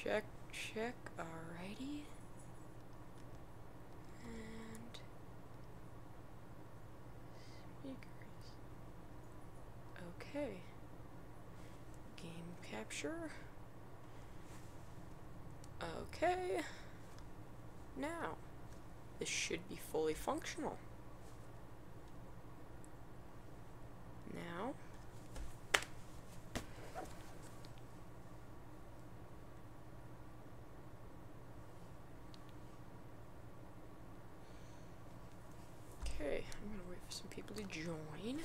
Check, check, alrighty. And speakers. Okay. Game capture. Okay. Now, this should be fully functional. Now, okay, I'm gonna wait for some people to join.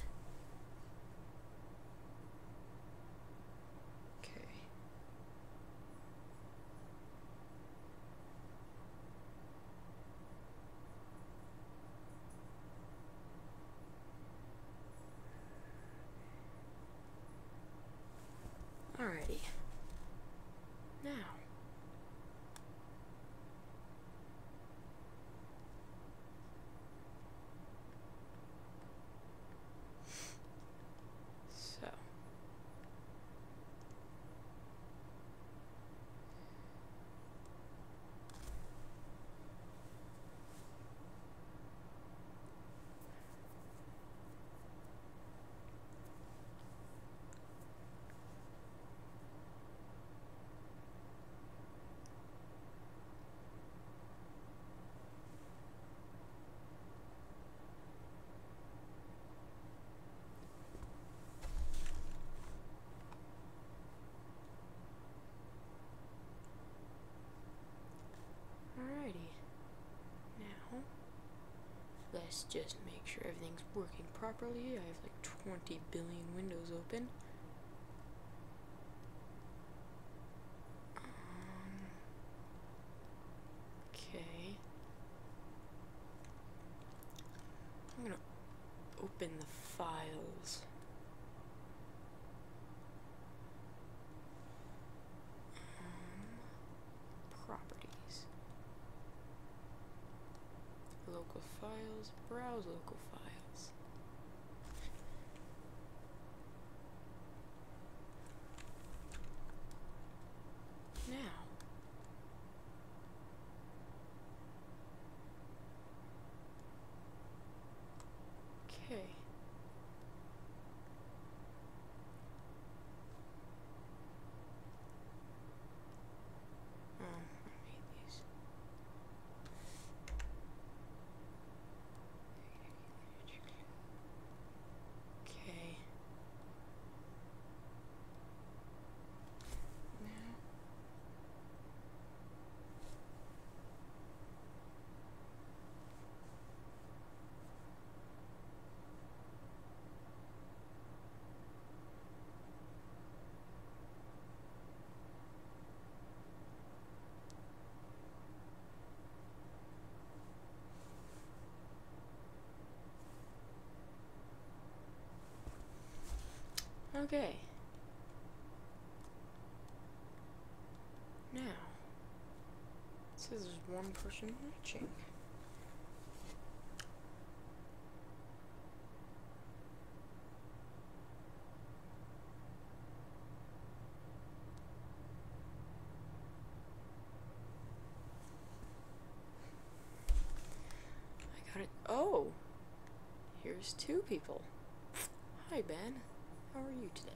Okay. Alrighty. Now. So. Alrighty. Now, let's just make sure everything's working properly. I have like 20 billion windows open. Okay. I'm gonna open the files. Properties. Local files. Browse local files. Now. Okay. I made these. Okay. Now. Okay. Now, it says there's one person watching. I got it. Oh! Here's two people. Hi, Ben. How are you today?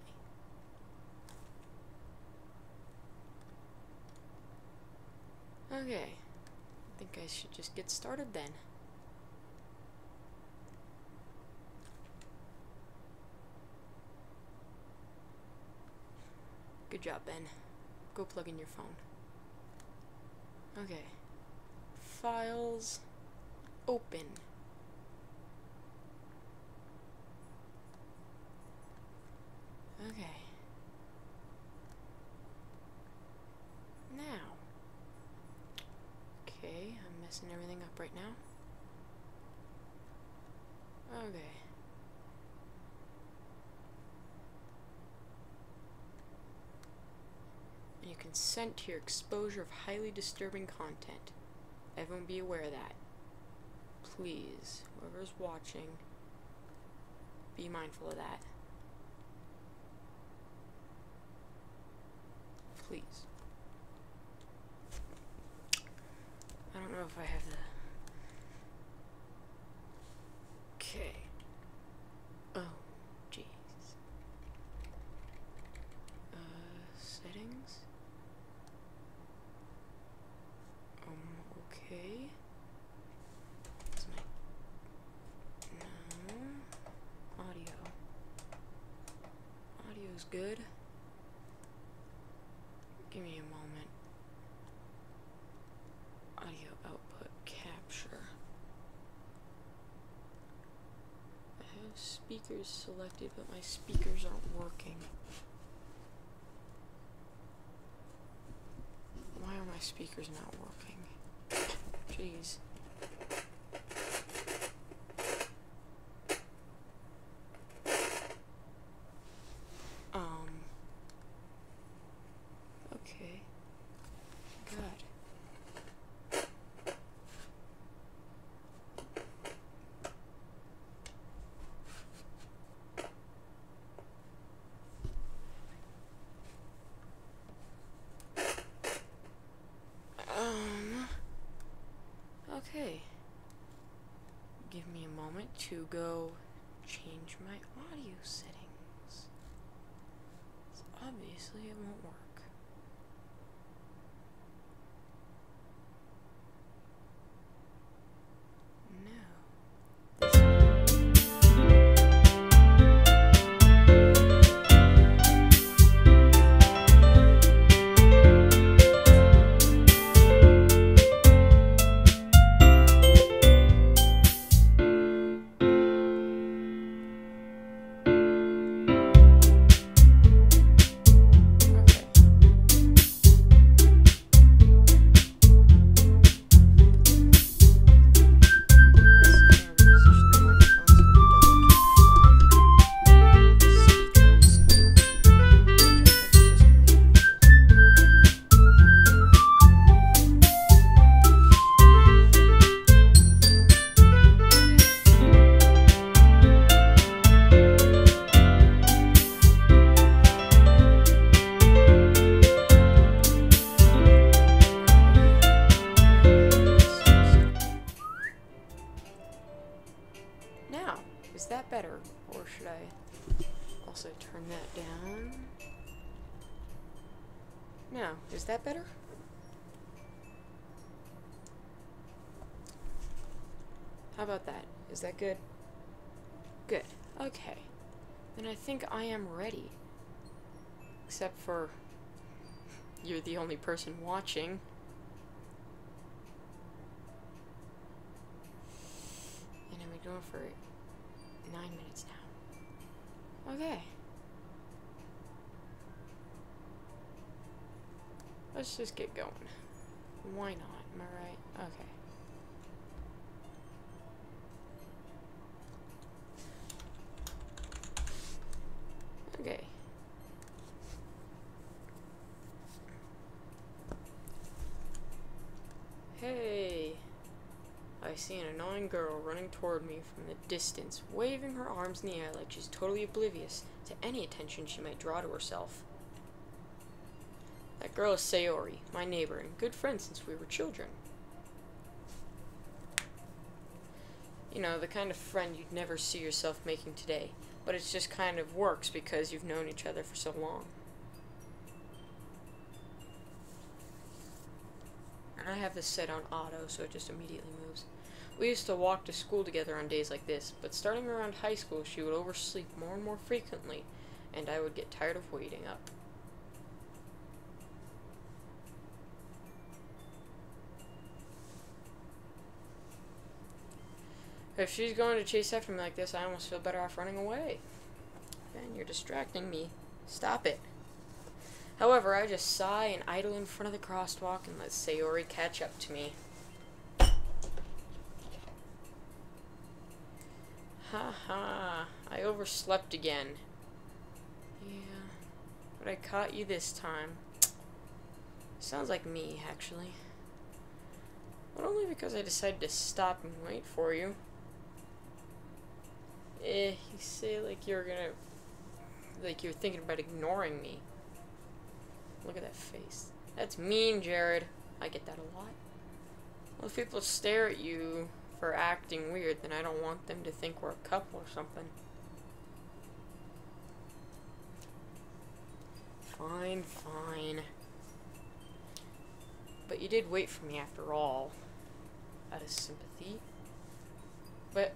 Okay. I think I should just get started then. Good job, Ben. Go plug in your phone. Okay. Files. Open. Okay. Now. Okay, I'm messing everything up right now. Okay. You consent to your exposure of highly disturbing content. Everyone be aware of that. please, whoever's watching, be mindful of that. Please. I don't know if I have the... Okay. Oh, jeez. Settings? Okay. Is my... No. Audio. Audio's good. Give me a moment. Audio output capture. I have speakers selected, but my speakers aren't working. Why are my speakers not working? Jeez. Okay. God. Okay. Give me a moment to go change my audio settings. So obviously it won't work. Now, is that better, or should I also turn that down? Now, is that better? How about that? Is that good? Good. Okay. Then I think I am ready. Except for you're the only person watching. And I'm going for 9 minutes now. Okay. Let's just get going. Why not? Am I right? Okay. Okay. Hey. I see an annoying girl running toward me from the distance, waving her arms in the air like she's totally oblivious to any attention she might draw to herself. That girl is Sayori, my neighbor, and good friend since we were children. You know, the kind of friend you'd never see yourself making today, but it just kind of works because you've known each other for so long. And I have this set on auto, so it just immediately moves. We used to walk to school together on days like this, but starting around high school, she would oversleep more and more frequently, and I would get tired of waiting up. If she's going to chase after me like this, I almost feel better off running away. Ben, you're distracting me. Stop it. However, I just sigh and idle in front of the crosswalk and let Sayori catch up to me. Haha, I overslept again. Yeah, but I caught you this time. Sounds like me, actually. But only because I decided to stop and wait for you. You say like you're gonna... like you're thinking about ignoring me. Look at that face. That's mean, Jared. I get that a lot. Well, if people stare at you for acting weird, then I don't want them to think we're a couple or something. Fine, fine. But you did wait for me after all. Out of sympathy. But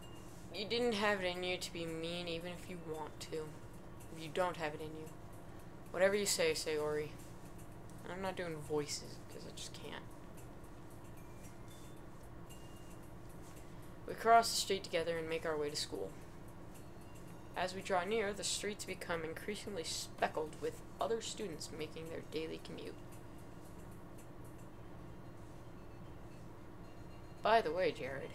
you didn't have it in you to be mean even if you want to. If you don't have it in you. Whatever you say, Sayori. I'm not doing voices because I just can't. We cross the street together and make our way to school. As we draw near, the streets become increasingly speckled with other students making their daily commute. By the way, Jared,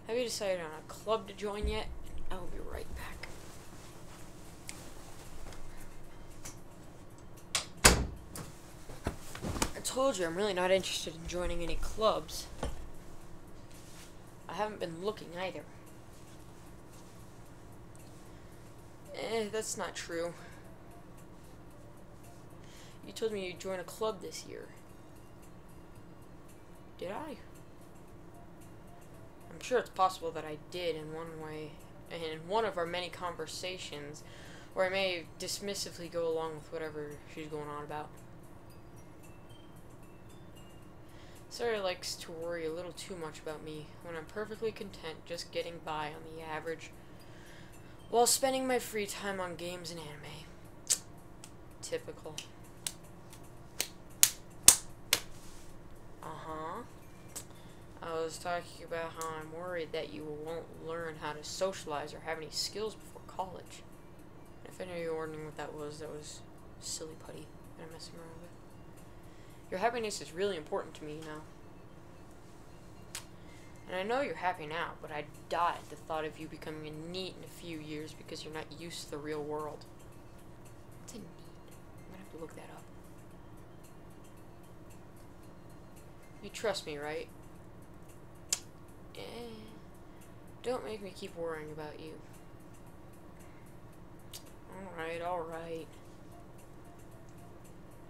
have you decided on a club to join yet? I'll be right back. I told you I'm really not interested in joining any clubs. I haven't been looking either. That's not true. You told me you'd join a club this year. Did I? I'm sure it's possible that I did in one way, in one of our many conversations, where I may dismissively go along with whatever she's going on about. Sarah likes to worry a little too much about me when I'm perfectly content just getting by on the average, while spending my free time on games and anime. Typical. Uh-huh. I was talking about how I'm worried that you won't learn how to socialize or have any skills before college. If any of you were wondering what that was silly putty that I'm messing around with. Your happiness is really important to me now. And I know you're happy now, but I'd die at the thought of you becoming a NEET in a few years because you're not used to the real world. What's a NEET? I'm gonna have to look that up. You trust me, right? Don't make me keep worrying about you. Alright, alright.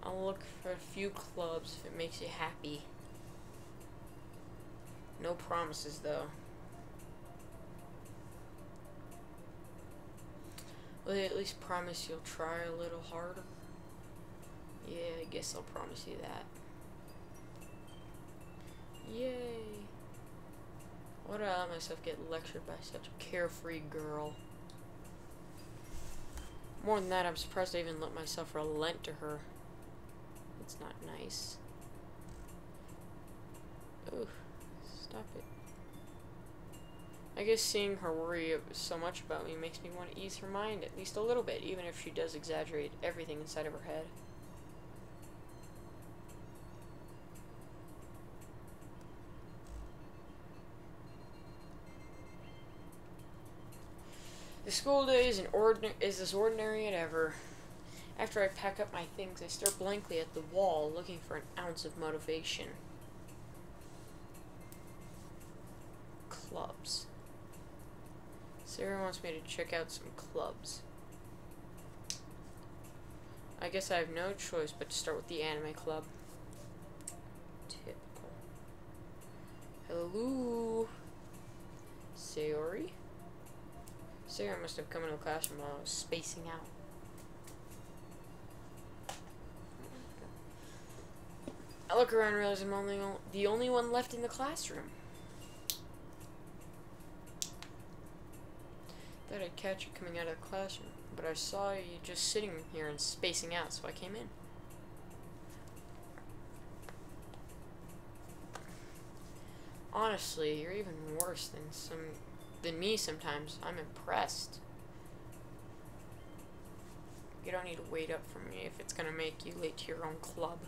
I'll look for a few clubs if it makes you happy. No promises, though. Will you at least promise you'll try a little harder? Yeah, I guess I'll promise you that. Yay! Why did I let myself get lectured by such a carefree girl? More than that, I'm surprised I even let myself relent to her. It's not nice. Ugh, stop it. I guess seeing her worry so much about me makes me want to ease her mind at least a little bit, even if she does exaggerate everything inside of her head. The school day is as ordinary as ever. After I pack up my things, I stare blankly at the wall, looking for an ounce of motivation. Clubs. Sarah wants me to check out some clubs. I guess I have no choice but to start with the anime club. Typical. Hello? Sayori? Sarah must have come into the classroom while I was spacing out. I look around and realize I'm the only one left in the classroom. Thought I'd catch you coming out of the classroom, but I saw you just sitting here and spacing out, so I came in. Honestly, you're even worse than me sometimes. I'm impressed. You don't need to wait up for me if it's gonna make you late to your own club.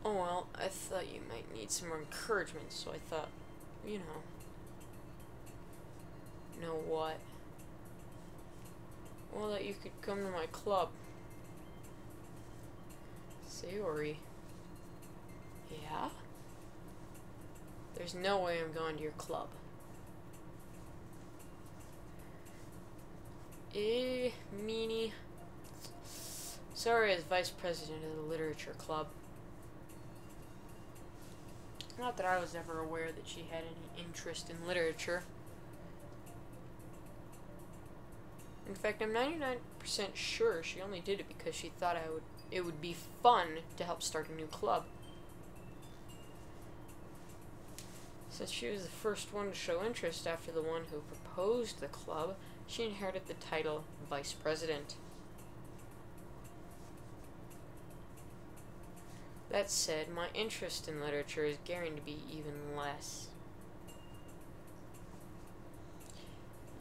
Oh well, I thought you might need some more encouragement, so I thought, you know what? Well, that you could come to my club. Sayori. Yeah? There's no way I'm going to your club. Meanie. Sayori is vice president of the literature club. Not that I was ever aware that she had any interest in literature. In fact, I'm 99% sure she only did it because she thought it would be fun to help start a new club. Since she was the first one to show interest after the one who proposed the club, she inherited the title Vice President. That said, my interest in literature is gearing to be even less.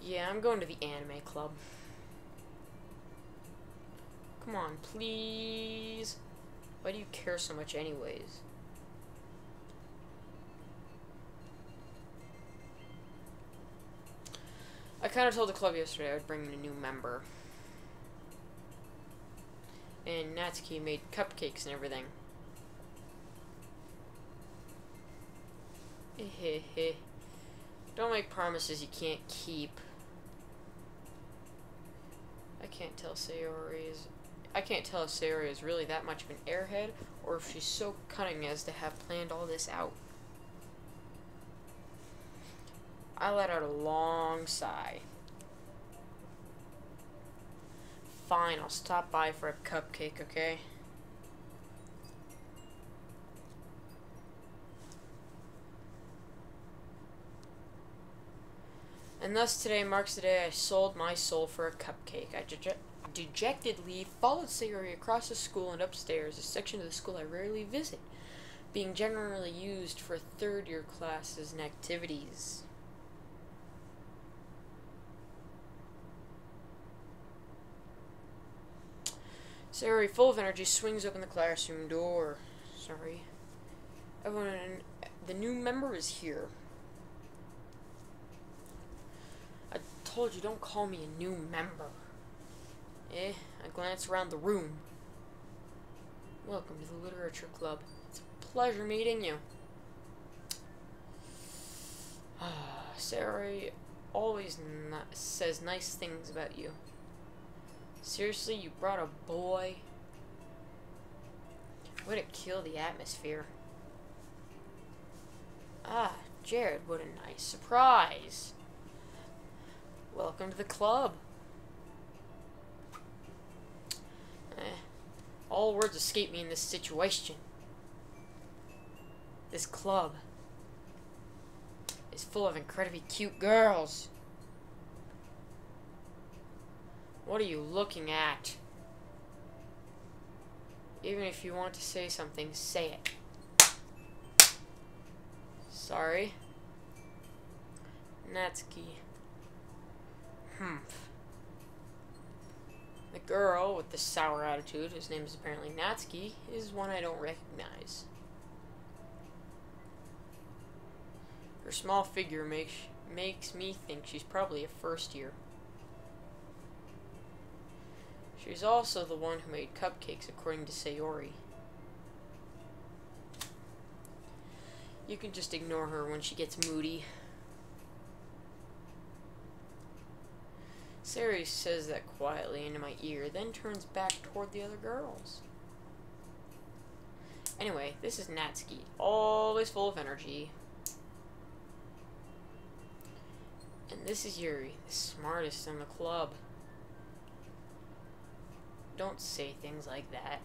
Yeah, I'm going to the anime club. Come on, please. Why do you care so much anyways? I kind of told the club yesterday I would bring in a new member. And Natsuki made cupcakes and everything. Don't make promises you can't keep. I can't tell if Sayori is really that much of an airhead, or if she's so cunning as to have planned all this out. I let out a long sigh. Fine, I'll stop by for a cupcake, okay? And thus today marks the day I sold my soul for a cupcake. I dejectedly followed Sayori across the school and upstairs, a section of the school I rarely visit, being generally used for third-year classes and activities. Sayori, full of energy, swings open the classroom door. Sorry. Everyone, the new member is here. I told you, don't call me a new member. I glance around the room. Welcome to the literature club. It's a pleasure meeting you. Sayori always says nice things about you. Seriously, you brought a boy? Way to kill the atmosphere. Ah, Jared, what a nice surprise. Welcome to the club. All words escape me in this situation. This club is full of incredibly cute girls. What are you looking at? Even if you want to say something, say it. Sorry. Natsuki. The girl with the sour attitude, whose name is apparently Natsuki, is one I don't recognize. Her small figure makes me think she's probably a first year. She's also the one who made cupcakes, according to Sayori. You can just ignore her when she gets moody. Sayori says that quietly into my ear, then turns back toward the other girls. Anyway, this is Natsuki, always full of energy. And this is Yuri, the smartest in the club. Don't say things like that.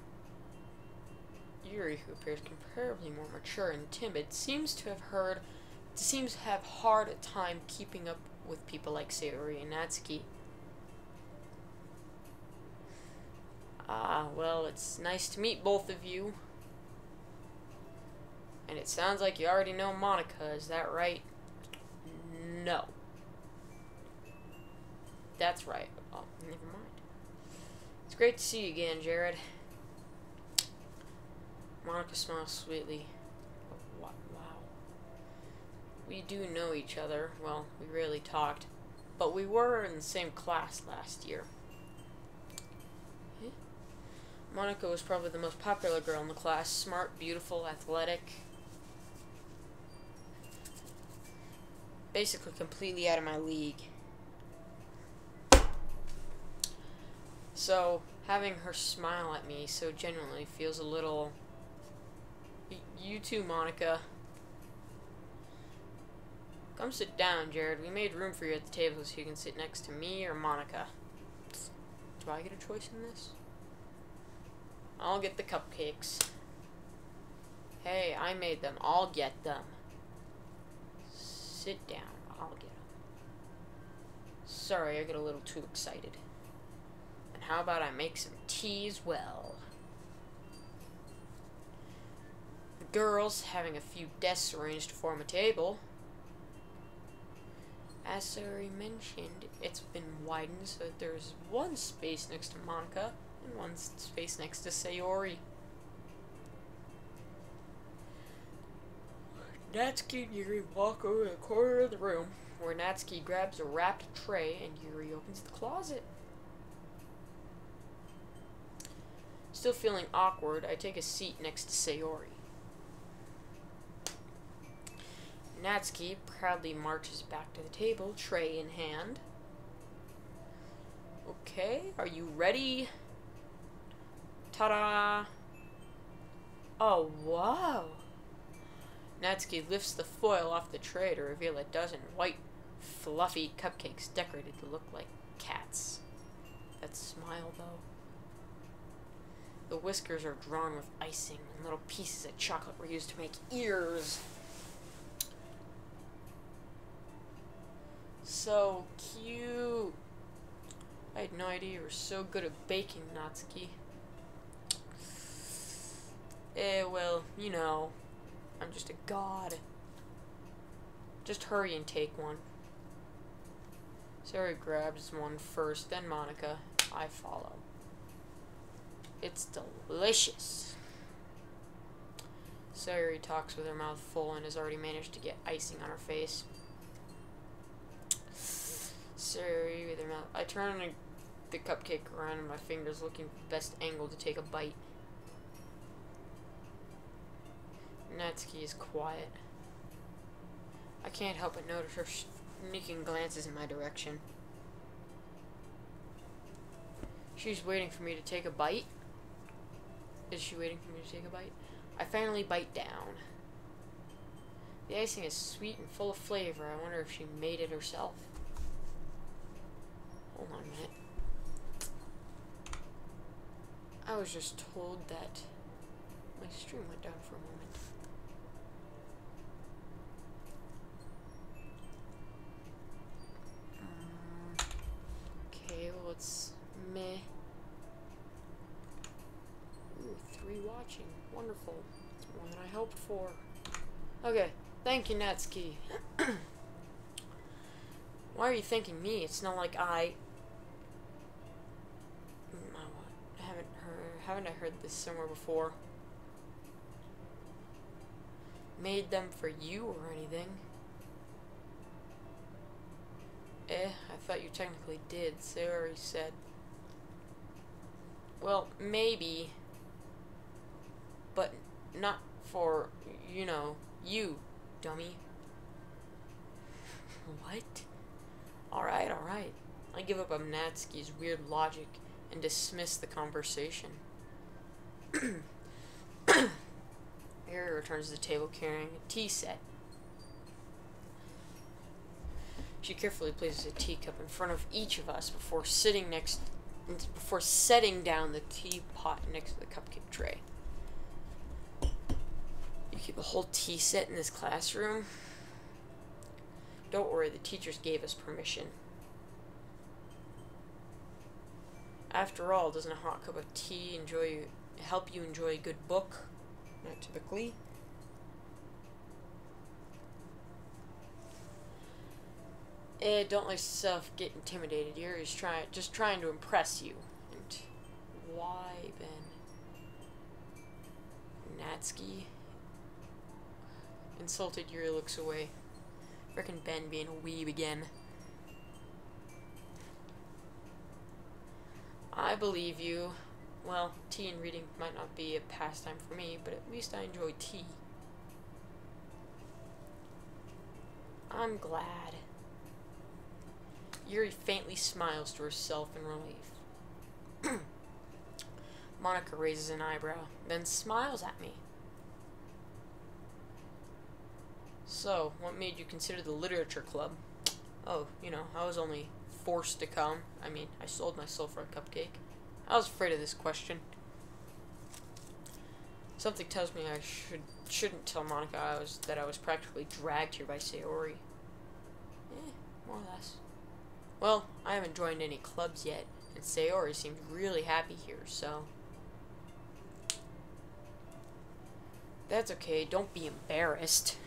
Yuri, who appears comparably more mature and timid, seems to have hard a time keeping up with people like Sayori and Natsuki. Ah, well, it's nice to meet both of you. And it sounds like you already know Monica, is that right? No. That's right. Oh, never mind. It's great to see you again, Jared. Monica smiles sweetly. Wow. We do know each other. Well, we rarely talked. But we were in the same class last year. Monica was probably the most popular girl in the class. Smart, beautiful, athletic. Basically completely out of my league. So, having her smile at me so genuinely feels a little... You too, Monica. Come sit down, Jared. We made room for you at the table so you can sit next to me or Monica. Do I get a choice in this? I'll get the cupcakes. Hey, I made them. I'll get them. Sit down. I'll get them. Sorry, I get a little too excited. And how about I make some tea as well? The girls having a few desks arranged to form a table. As I already mentioned, it's been widened so that there's one space next to Monica and one space next to Sayori. Natsuki and Yuri walk over to the corner of the room, where Natsuki grabs a wrapped tray and Yuri opens the closet. Still feeling awkward, I take a seat next to Sayori. Natsuki proudly marches back to the table, tray in hand. Okay, are you ready? Ta-da! Oh, wow! Natsuki lifts the foil off the tray to reveal a dozen white, fluffy cupcakes decorated to look like cats. That smile, though. The whiskers are drawn with icing, and little pieces of chocolate were used to make ears. So cute. I had no idea you were so good at baking, Natsuki. Well, you know, I'm just a god. Just hurry and take one. Sayori grabs one first, then Monica. I follow. It's delicious. Sayori talks with her mouth full and has already managed to get icing on her face. Sayori with her mouth. I turn the cupcake around in my fingers, looking for the best angle to take a bite. Natsuki is quiet. I can't help but notice her sneaking glances in my direction. She's waiting for me to take a bite. Is she waiting for me to take a bite? I finally bite down. The icing is sweet and full of flavor. I wonder if she made it herself. Hold on a minute. I was just told that my stream went down for a moment. Okay, well it's meh. Ooh, 3 watching. Wonderful. It's more than I hoped for. Okay, thank you, Natsuki. Why are you thanking me? It's not like haven't I heard this somewhere before? Made them for you or anything? I thought you technically did. Sayori said. Well, maybe. But not for, you know, you, dummy. What? Alright, alright. I give up on Natsuki's weird logic and dismiss the conversation. Yuri returns to the table carrying a tea set. She carefully places a teacup in front of each of us before setting down the teapot next to the cupcake tray. You keep a whole tea set in this classroom? Don't worry, the teachers gave us permission. After all, doesn't a hot cup of tea help you enjoy a good book? Not typically. Don't let yourself get intimidated. You're just trying to impress you. And why, Ben? Natsuki? Insulted, Yuri looks away. Frickin' Ben being a weeb again. I believe you. Well, tea and reading might not be a pastime for me, but at least I enjoy tea. I'm glad. Yuri faintly smiles to herself in relief. Monica raises an eyebrow, then smiles at me. So, what made you consider the literature club? Oh, you know, I was only forced to come. I mean, I sold my soul for a cupcake. I was afraid of this question. Something tells me I shouldn't tell Monica that I was practically dragged here by Sayori. More or less. Well, I haven't joined any clubs yet, and Sayori seemed really happy here, so... That's okay, don't be embarrassed.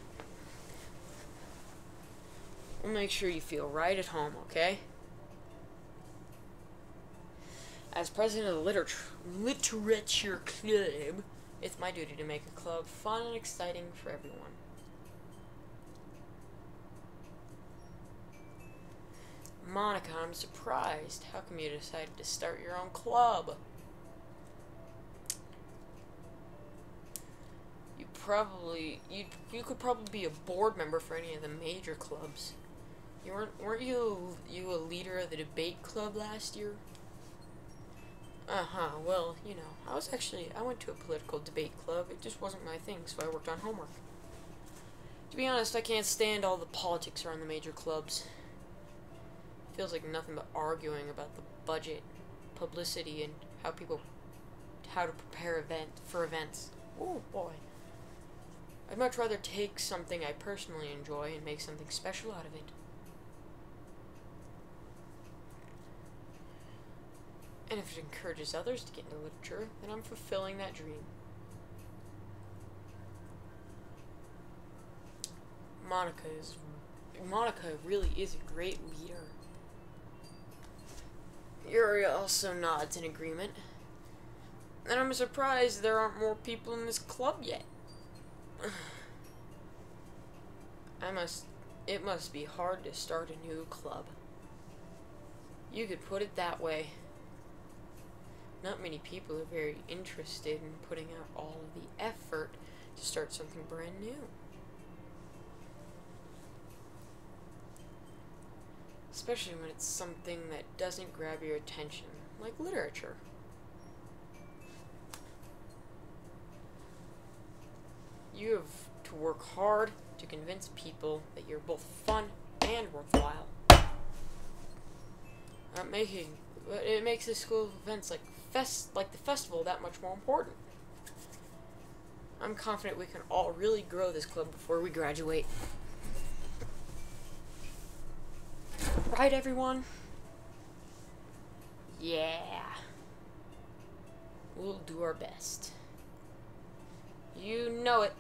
We'll make sure you feel right at home, okay? As president of the literature club, it's my duty to make a club fun and exciting for everyone. Monica, I'm surprised. How come you decided to start your own club? You could probably be a board member for any of the major clubs. Weren't you a leader of the debate club last year? Well, you know, I went to a political debate club. It just wasn't my thing, so I worked on homework. To be honest, I can't stand all the politics around the major clubs. It feels like nothing but arguing about the budget, publicity, and how to prepare for events. Oh boy. I'd much rather take something I personally enjoy and make something special out of it. And if it encourages others to get into literature, then I'm fulfilling that dream. Monica really is a great leader. Yuri also nods in agreement. And I'm surprised there aren't more people in this club yet. It must be hard to start a new club. You could put it that way. Not many people are very interested in putting out all of the effort to start something brand new. Especially when it's something that doesn't grab your attention, like literature. You have to work hard to convince people that you're both fun and worthwhile. It makes the school events like the festival that much more important. I'm confident we can all really grow this club before we graduate. Right, everyone? Yeah. We'll do our best. You know it.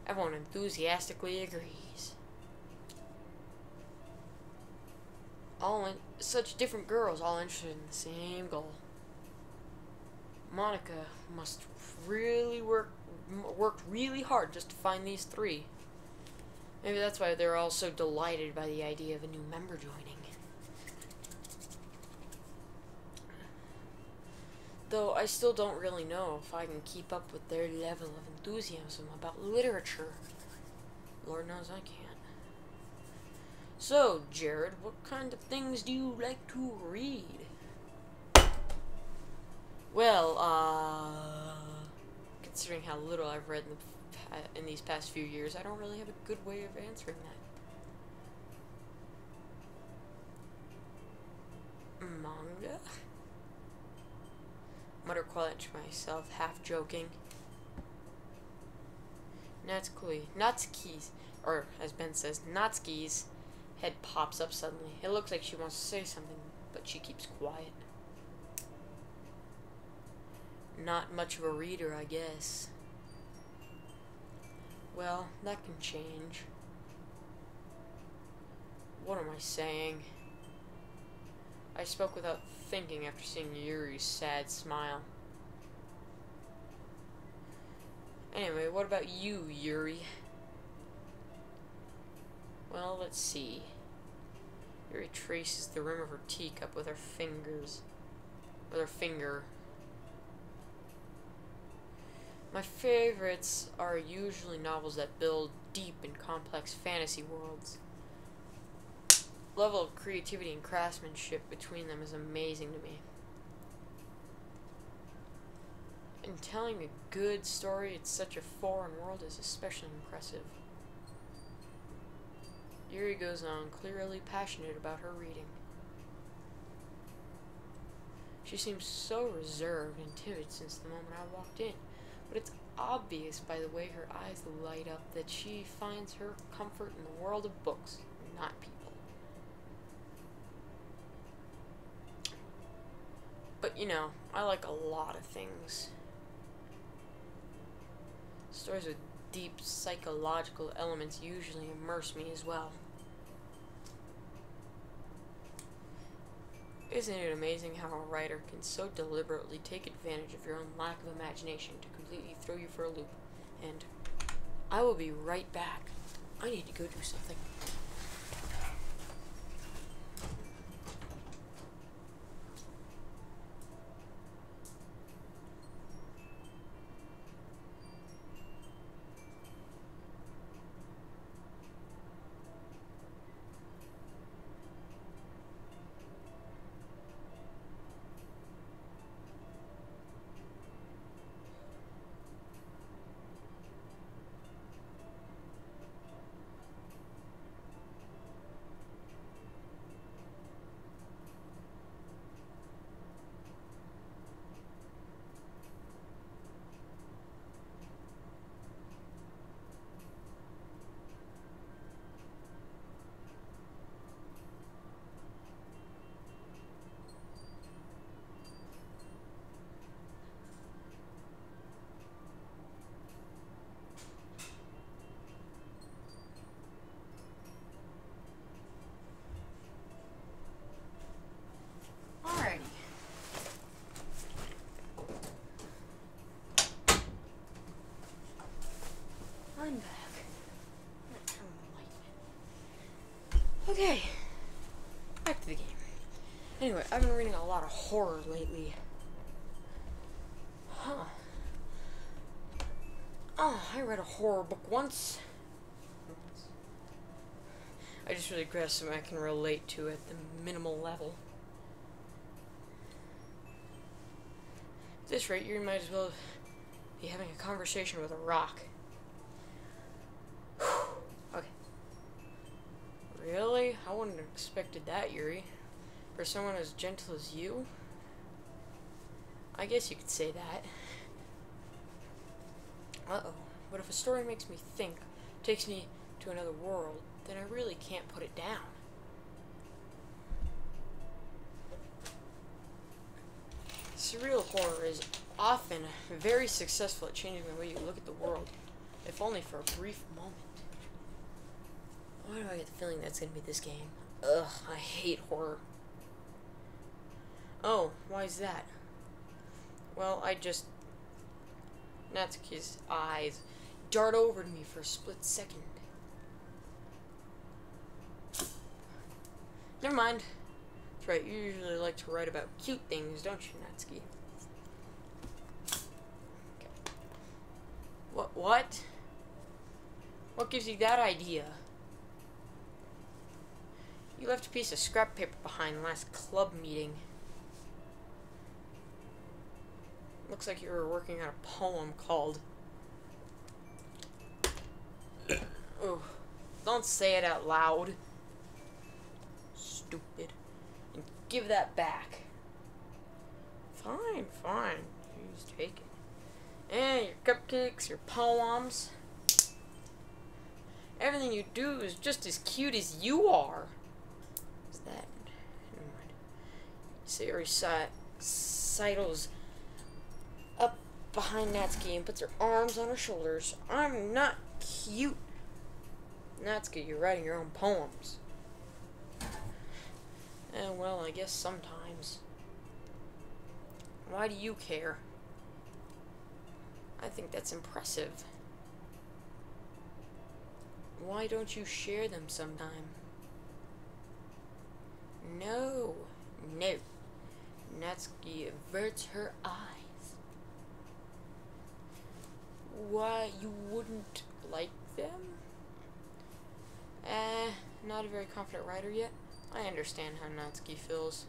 Everyone enthusiastically agrees. Such different girls, all interested in the same goal. Monica must really worked really hard just to find these three. Maybe that's why they're all so delighted by the idea of a new member joining. Though I still don't really know if I can keep up with their level of enthusiasm about literature. Lord knows I can't. So, Jared, what kind of things do you like to read? Well, considering how little I've read in these past few years, I don't really have a good way of answering that. Manga? Mutter quiet to myself, half joking. Natsuki's, or as Ben says, Natsuki's head pops up suddenly. It looks like she wants to say something, but she keeps quiet. Not much of a reader, I guess. Well, that can change. What am I saying? I spoke without thinking after seeing Yuri's sad smile. Anyway, what about you, Yuri? Well, let's see. Yuri traces the rim of her teacup with her fingers. with her finger. My favorites are usually novels that build deep and complex fantasy worlds. Level of creativity and craftsmanship between them is amazing to me. And telling a good story in such a foreign world is especially impressive. Yuri goes on, clearly passionate about her reading. She seems so reserved and timid since the moment I walked in, but it's obvious by the way her eyes light up that she finds her comfort in the world of books, not people. But you know, I like a lot of things. Stories with deep psychological elements usually immerse me as well. Isn't it amazing how a writer can so deliberately take advantage of your own lack of imagination to completely throw you for a loop? And I will be right back. I need to go do something. I'm back. I'm gonna turn on the light. Okay. Back to the game. Anyway, I've been reading a lot of horror lately. Huh. Oh, I read a horror book once. I just really grasped something I can relate to at the minimal level. At this rate, you might as well be having a conversation with a rock. Okay. Really? I wouldn't have expected that, Yuri. For someone as gentle as you? I guess you could say that. Uh-oh. But if a story makes me think, takes me to another world, then I really can't put it down. Surreal horror is often very successful at changing the way you look at the world, if only for a brief moment. Why do I get the feeling that's gonna be this game? Ugh, I hate horror. Oh, why is that? Well, Natsuki's eyes dart over to me for a split second. Never mind. That's right, you usually like to write about cute things, don't you, Natsuki? Okay. What? What gives you that idea? You left a piece of scrap paper behind last club meeting. Looks like you were working on a poem called... Oh, don't say it out loud. Stupid. And give that back. Fine, fine. Please take it. And your cupcakes, your poems. Everything you do is just as cute as you are. What's that? Never mind. Sayori sidles up behind Natsuki and puts her arms on her shoulders. I'm not cute. Natsuki, you're writing your own poems. Well, I guess sometimes. Why do you care? I think that's impressive. Why don't you share them sometime? No. No. Natsuki averts her eyes. Why, you wouldn't like them? Not a very confident writer yet. I understand how Natsuki feels.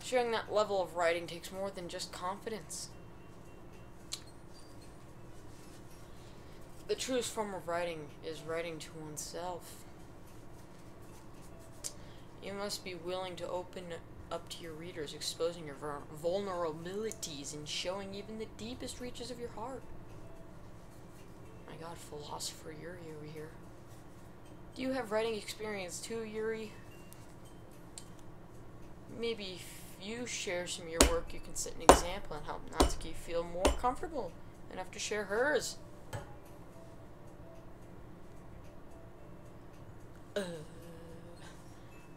Sharing that level of writing takes more than just confidence. The truest form of writing is writing to oneself. You must be willing to open up to your readers, exposing your vulnerabilities and showing even the deepest reaches of your heart. My God, philosopher Yuri over here. Do you have writing experience too, Yuri? Maybe if you share some of your work, you can set an example and help Natsuki feel more comfortable enough to share hers.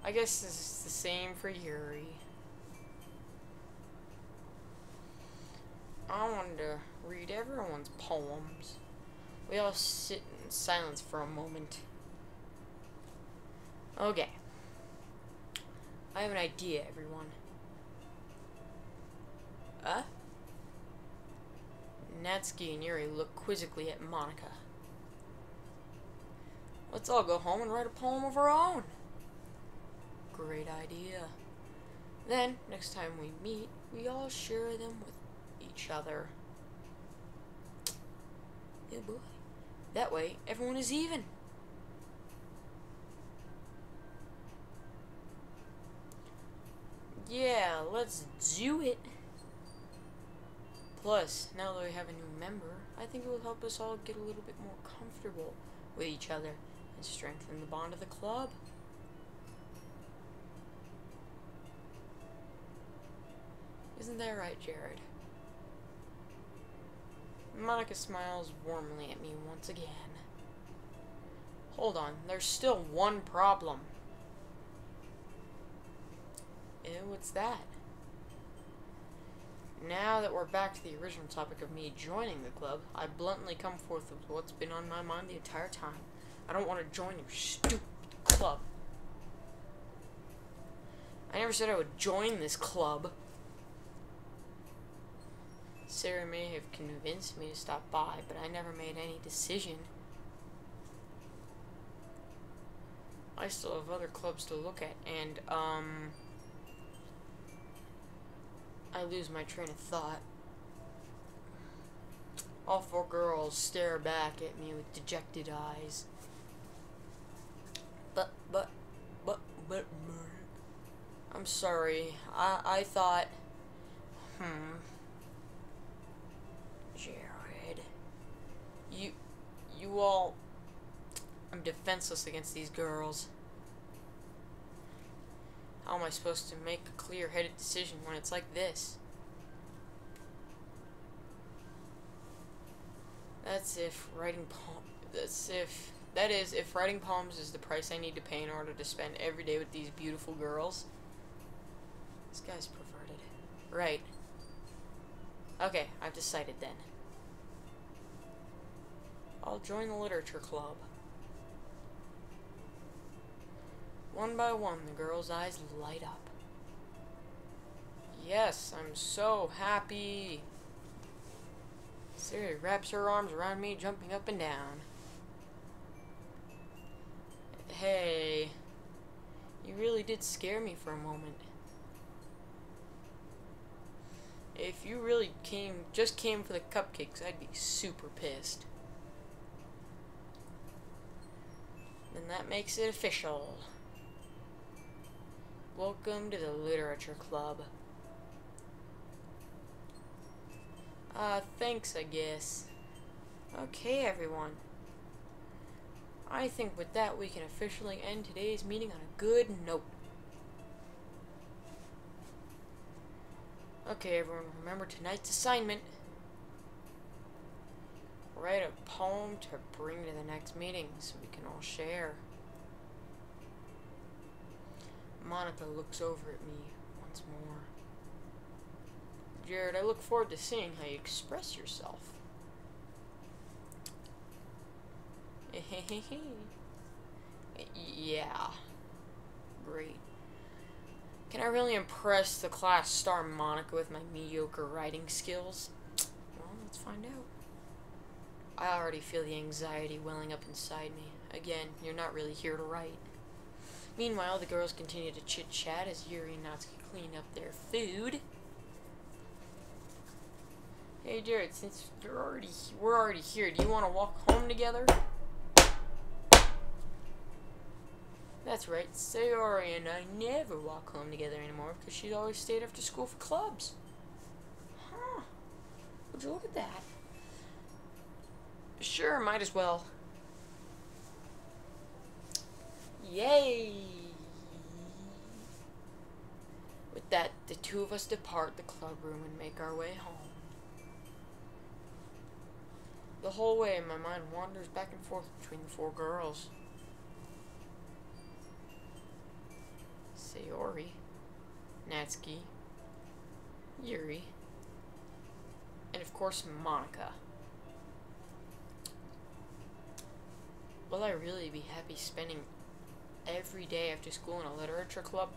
I guess this is the same for Yuri. I wanted to read everyone's poems. We all sit in silence for a moment. Okay. I have an idea, everyone. Natsuki and Yuri look quizzically at Monika. Let's all go home and write a poem of our own. Great idea. Then, next time we meet, we all share them with each other. Oh boy. That way, everyone is even. Yeah, let's do it. Plus, now that we have a new member, I think it will help us all get a little bit more comfortable with each other and strengthen the bond of the club. Isn't that right, Jared? Monika smiles warmly at me once again. Hold on, there's still one problem. What's that? Now that we're back to the original topic of me joining the club, I bluntly come forth with what's been on my mind the entire time. I don't want to join your stupid club. I never said I would join this club. Sarah may have convinced me to stop by, but I never made any decision. I still have other clubs to look at, and, I lose my train of thought. All four girls stare back at me with dejected eyes. But, I'm sorry. I thought, Jared. You all, I'm defenseless against these girls. How am I supposed to make a clear-headed decision when it's like this? That is, if writing poems is the price I need to pay in order to spend every day with these beautiful girls. This guy's perverted. Right. Okay, I've decided then. I'll join the literature club. One by one, the girls' eyes light up. Yes, I'm so happy. Siri wraps her arms around me, jumping up and down. Hey, you really did scare me for a moment. If you really just came for the cupcakes, I'd be super pissed. Then that makes it official. Welcome to the Literature Club. Thanks, I guess. Okay, everyone. I think with that we can officially end today's meeting on a good note. Okay, everyone, remember tonight's assignment. Write a poem to bring to the next meeting so we can all share. Monika looks over at me once more. Jared, I look forward to seeing how you express yourself. Yeah. Great. Can I really impress the class star Monica with my mediocre writing skills? Well, let's find out. I already feel the anxiety welling up inside me. Again, you're not really here to write. Meanwhile, the girls continue to chit-chat as Yuri and Natsuki clean up their food. Hey Jared, since we're already here, do you want to walk home together? That's right, Sayori and I never walk home together anymore because she's always stayed after school for clubs. Huh. Would you look at that? Sure, might as well. Yay! With that, the two of us depart the club room and make our way home. The whole way, my mind wanders back and forth between the four girls. Sayori, Natsuki, Yuri, and of course Monica. Will I really be happy spending every day after school in a literature club?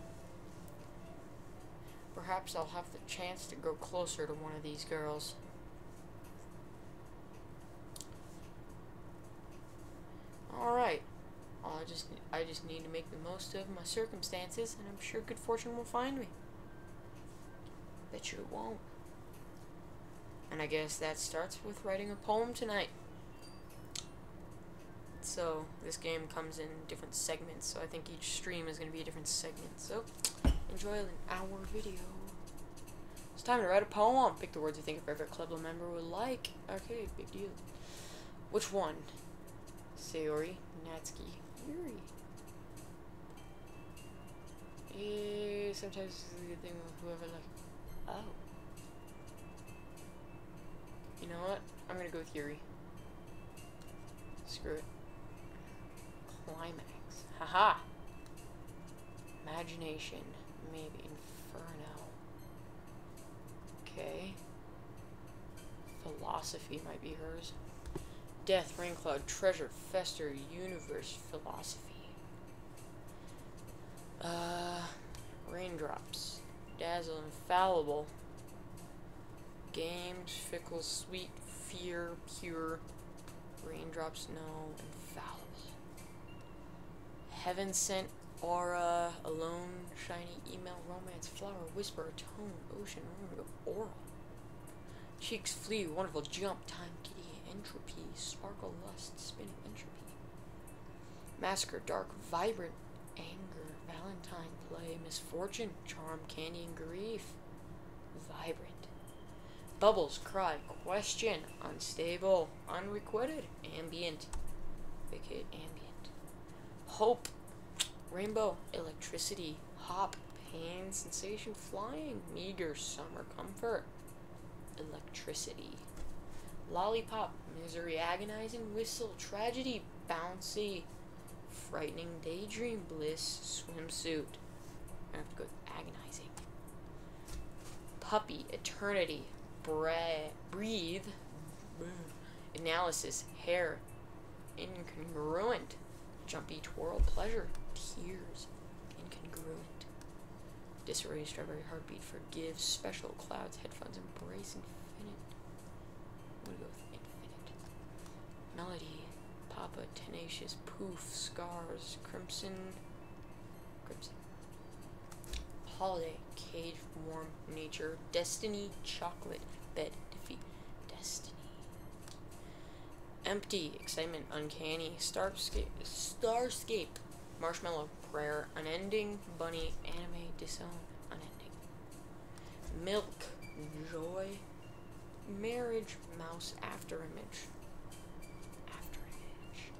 Perhaps I'll have the chance to grow closer to one of these girls. Alright. I just need to make the most of my circumstances, and I'm sure good fortune will find me. Bet you it won't. And I guess that starts with writing a poem tonight. So, this game comes in different segments, so I think each stream is going to be a different segment. So, enjoy an hour video. It's time to write a poem. Pick the words you think a favorite club member would like. Okay, big deal. Which one? Sayori, Natsuki, Yuri. Sometimes it's a good thing with whoever, like, oh. You know what? I'm gonna go with Yuri. Screw it. Climax. Haha! Imagination. Maybe Inferno. Okay. Philosophy might be hers. Death, rain cloud, treasure, fester, universe, philosophy. Raindrops. Dazzle, infallible. Games, fickle, sweet, fear, pure. Raindrops, no, infallible. Heaven sent, aura, alone, shiny, email, romance, flower, whisper, tone, ocean, oral. Cheeks flee, wonderful, jump, time, kitty, entropy, sparkle, lust, spinning, entropy. Massacre, dark, vibrant, anger, valentine, play, misfortune, charm, candy, and grief. Vibrant. Bubbles, cry, question, unstable, unrequited, ambient, vacate, ambient. Hope, rainbow, electricity, hop, pain, sensation, flying, meager, summer, comfort, electricity. Lollipop, misery, agonizing, whistle, tragedy, bouncy, frightening, daydream, bliss, swimsuit. I have to go with agonizing. Puppy, eternity, breathe, analysis, hair, incongruent, jumpy, twirl, pleasure, tears, incongruent. Disarray, strawberry, heartbeat, forgive, special, clouds, headphones, embrace, infinite. I'm gonna go with infinite. Melody, papa, tenacious, poof, scars, crimson. Holiday, cage, warm, nature, destiny, chocolate, bed, defeat, destiny. Empty, excitement, uncanny, starscape, marshmallow, prayer, unending, bunny, anime, disown, unending. Milk, joy, marriage, mouse, afterimage, afterimage.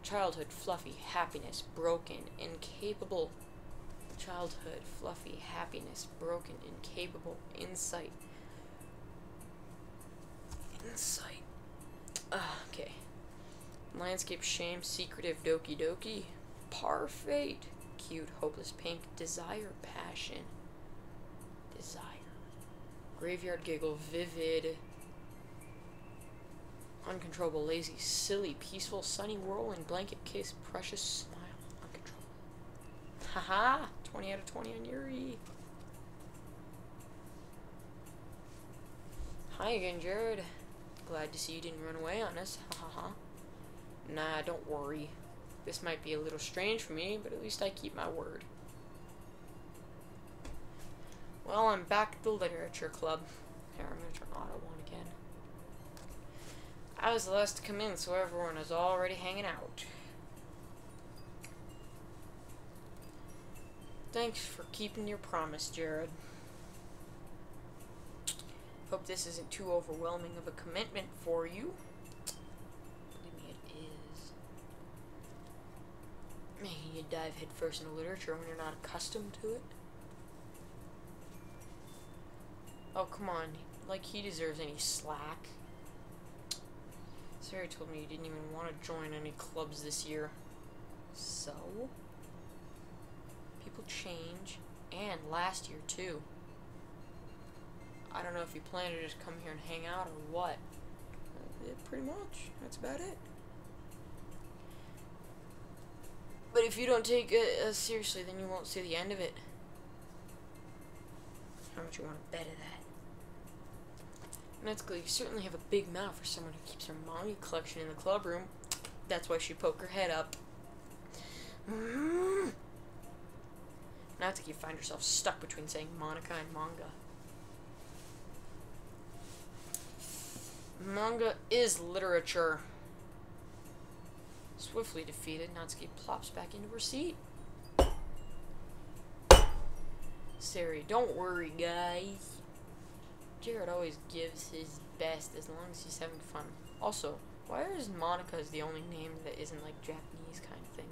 Childhood, fluffy, happiness, broken, incapable. Childhood, fluffy, happiness, broken, incapable, insight. Insight. Okay. Landscape, shame, secretive, Doki Doki. Parfait. Cute, hopeless, pink, desire, passion. Desire. Graveyard giggle, vivid. Uncontrollable, lazy, silly, peaceful, sunny, whirling, blanket kiss, precious, smile, uncontrollable. Haha! 20 out of 20 on Yuri. Hi again, Jared. Glad to see you didn't run away on us. Ha ha ha. Nah, don't worry. This might be a little strange for me, but at least I keep my word. Well, I'm back at the literature club. Here, I'm gonna turn auto on again. I was the last to come in, so everyone is already hanging out. Thanks for keeping your promise, Jared. Hope this isn't too overwhelming of a commitment for you. Believe me, it is. Making you dive headfirst into literature when you're not accustomed to it. Oh, come on. Like he deserves any slack. Sarah told me you didn't even want to join any clubs this year. So? People change. And last year, too. I don't know if you plan to just come here and hang out or what. Yeah, pretty much. That's about it. But if you don't take it seriously, then you won't see the end of it. How much you want to bet of that? Naturally, you certainly have a big mouth for someone who keeps her manga collection in the club room. That's why she poked her head up. Natsuki, you find yourself stuck between saying Monica and manga. Manga is literature. Swiftly defeated, Natsuki plops back into her seat. Sari, don't worry, guys. Jared always gives his best as long as he's having fun. Also, why is Monica the only name that isn't like Japanese kind of thing?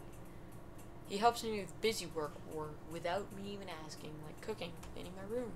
He helps me with busy work or without me even asking, like cooking, cleaning my room.